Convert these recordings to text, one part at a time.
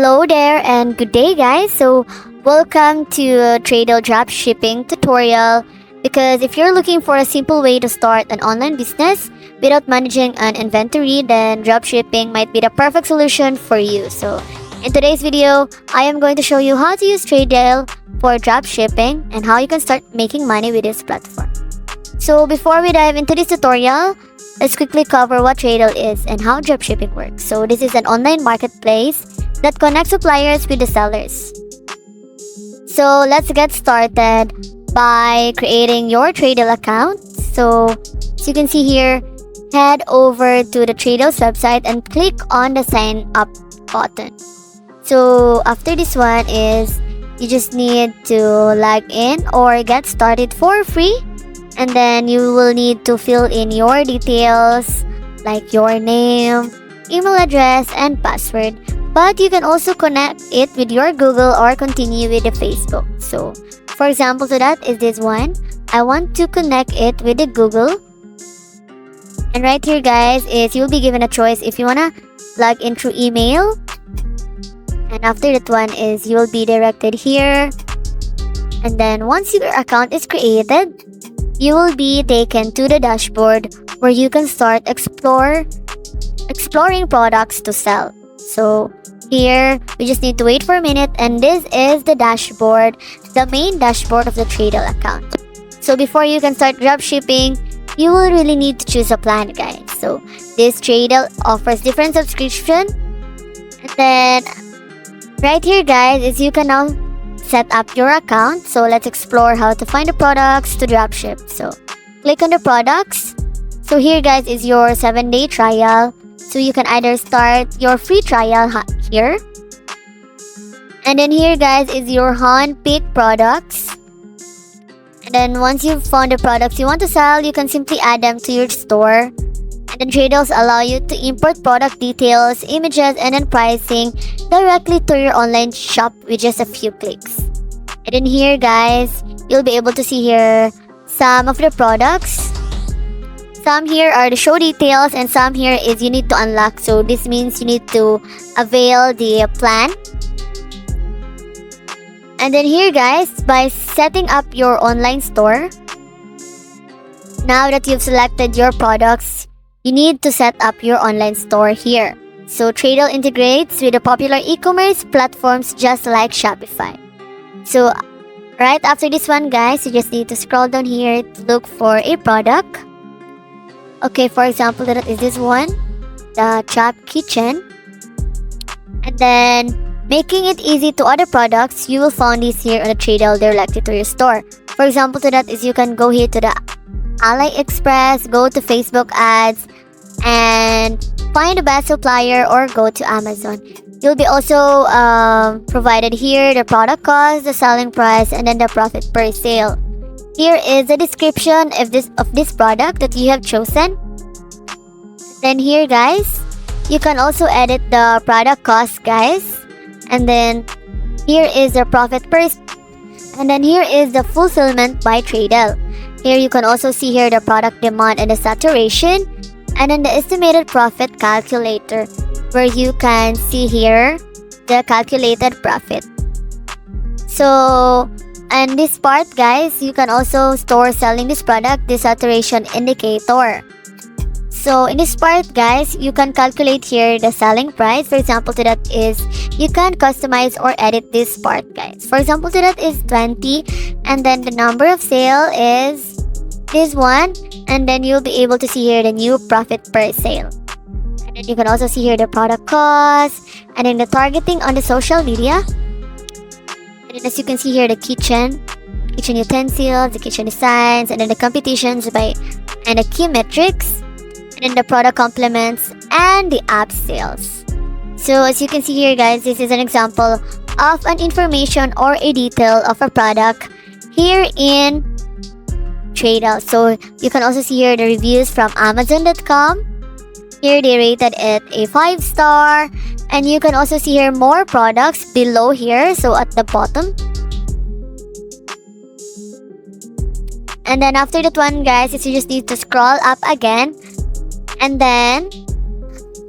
Hello there and good day guys. So welcome to Tradelle Dropshipping tutorial, because if you're looking for a simple way to start an online business without managing an inventory, then dropshipping might be the perfect solution for you. So in today's video, I am going to show you how to use Tradelle for dropshipping and how you can start making money with this platform. So before we dive into this tutorial, let's quickly cover what Tradelle is and how dropshipping works. So this is an online marketplace that connects suppliers with the sellers. So let's get started by creating your Tradelle account. So as you can see here, head over to the Tradelle's website and click on the sign up button. So after this one is you just need to log in or get started for free, and then you will need to fill in your details like your name, email address, and password. But you can also connect it with your Google or continue with the Facebook. So for example to that is this one. I want to connect it with the Google. And right here guys is you'll be given a choice if you wanna log in through email. And after that one is you will be directed here. And then once your account is created, you will be taken to the dashboard where you can start exploring products to sell. So here we just need to wait for a minute, and this is the dashboard, the main dashboard of the Tradelle account. So before you can start dropshipping, you will really need to choose a plan guys. So this Tradelle offers different subscription, and then right here guys is you can now set up your account. So let's explore how to find the products to dropship. So click on the products. So here guys is your 7-day trial. So you can either start your free trial here. And then here guys is your hand-picked products. And then once you've found the products you want to sell, you can simply add them to your store. And then Tradelle's allow you to import product details, images, and then pricing directly to your online shop with just a few clicks. And then here guys, you'll be able to see here some of the products. Some here are the show details, and some here is you need to unlock. So this means you need to avail the plan. And then here guys, by setting up your online store, now that you've selected your products, you need to set up your online store here. So Tradelle integrates with the popular e-commerce platforms just like Shopify. So right after this one guys, you just need to scroll down here to look for a product. Okay, for example, that is this one, the Chop Kitchen. And then making it easy to other products, you will find this here on the Tradelle directly to your store. For example to that is you can go here to the AliExpress, go to Facebook ads, and find the best supplier, or go to Amazon. You'll be also provided here the product cost, the selling price, and then the profit per sale. Here is the description of this product that you have chosen. Then here guys, you can also edit the product cost guys. And then here is the profit per, and then here is the fulfillment by Tradelle. Here you can also see here the product demand and the saturation, and then the estimated profit calculator, where you can see here the calculated profit. So and this part guys, you can also store selling this product, the saturation indicator. So in this part guys, you can calculate here the selling price. For example to that is you can customize or edit this part guys. For example to that is 20, and then the number of sale is this one, and then you'll be able to see here the new profit per sale. And then you can also see here the product cost, and then the targeting on the social media. And then as you can see here the kitchen utensils, the kitchen designs, and then the competitions by, and the key metrics, and then the product complements, and the app sales. So as you can see here guys, this is an example of an information or a detail of a product here in Tradelle. So you can also see here the reviews from Amazon.com. Here they rated it a 5-star. And you can also see here more products below here, so at the bottom. And then after that one guys, is you just need to scroll up again. And then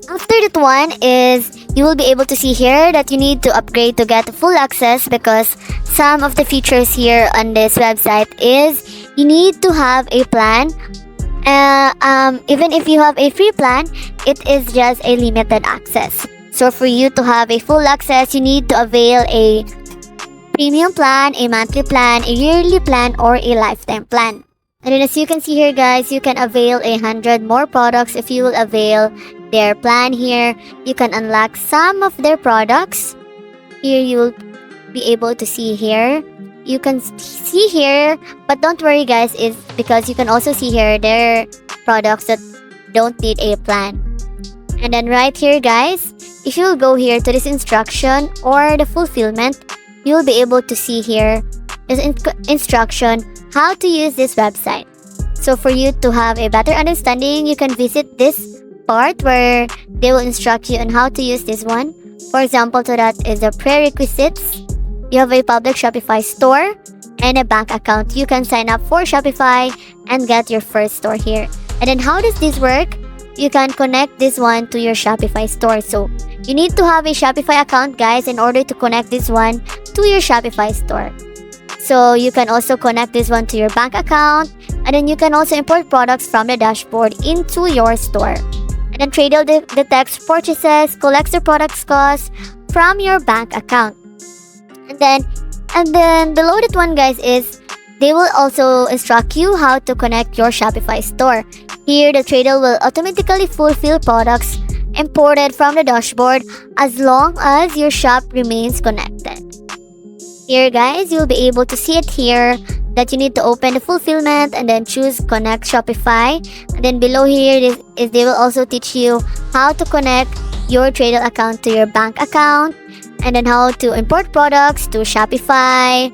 after that one is you will be able to see here that you need to upgrade to get full access, because some of the features here on this website is you need to have a plan. Even if you have a free plan, it is just a limited access. So for you to have a full access, you need to avail a premium plan, a monthly plan, a yearly plan, or a lifetime plan. And then as you can see here guys, you can avail 100 more products if you will avail their plan here. You can unlock some of their products. Here you will be able to see here. You can see here, but don't worry guys, it's because you can also see here their products that don't need a plan. And then right here guys, if you will go here to this instruction or the fulfillment, you will be able to see here this instruction how to use this website. So for you to have a better understanding, you can visit this part where they will instruct you on how to use this one. For example, so that is the prerequisites. You have a public Shopify store and a bank account. You can sign up for Shopify and get your first store here. And then how does this work? You can connect this one to your Shopify store. So you need to have a Shopify account guys in order to connect this one to your Shopify store. So you can also connect this one to your bank account, and then you can also import products from the dashboard into your store. And then Tradelle detects purchases, collects the products cost from your bank account. And then below that one guys is they will also instruct you how to connect your Shopify store. Here the Tradelle will automatically fulfill products imported from the dashboard as long as your shop remains connected. Here guys, you'll be able to see it here that you need to open the fulfillment and then choose connect Shopify. And then below here is they will also teach you how to connect your Tradelle account to your bank account, and then how to import products to Shopify.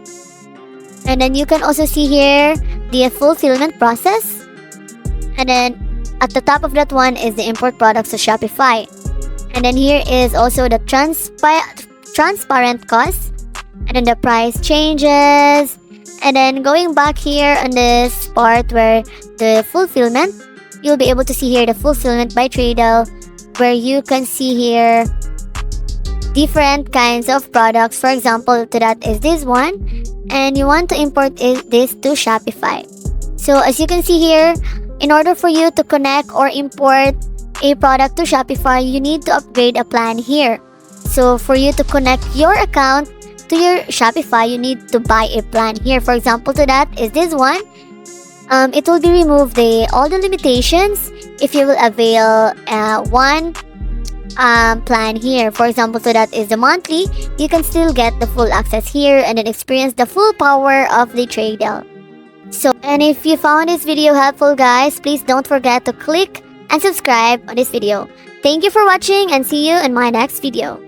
And then you can also see here the fulfillment process. And then at the top of that one is the import products to Shopify. And then here is also the transparent cost. And then the price changes. And then going back here on this part where the fulfillment, you'll be able to see here the fulfillment by Tradelle, where you can see here different kinds of products. For example, to that is this one, and you want to import this to Shopify. So as you can see here, in order for you to connect or import a product to Shopify, you need to upgrade a plan here. So for you to connect your account to your Shopify, you need to buy a plan here. For example, to that is this one. It will be remove all the limitations if you will avail one plan here. For example, so that is the monthly, you can still get the full access here and then experience the full power of the Tradelle. So, and if you found this video helpful guys, please don't forget to click and subscribe on this video. Thank you for watching and see you in my next video.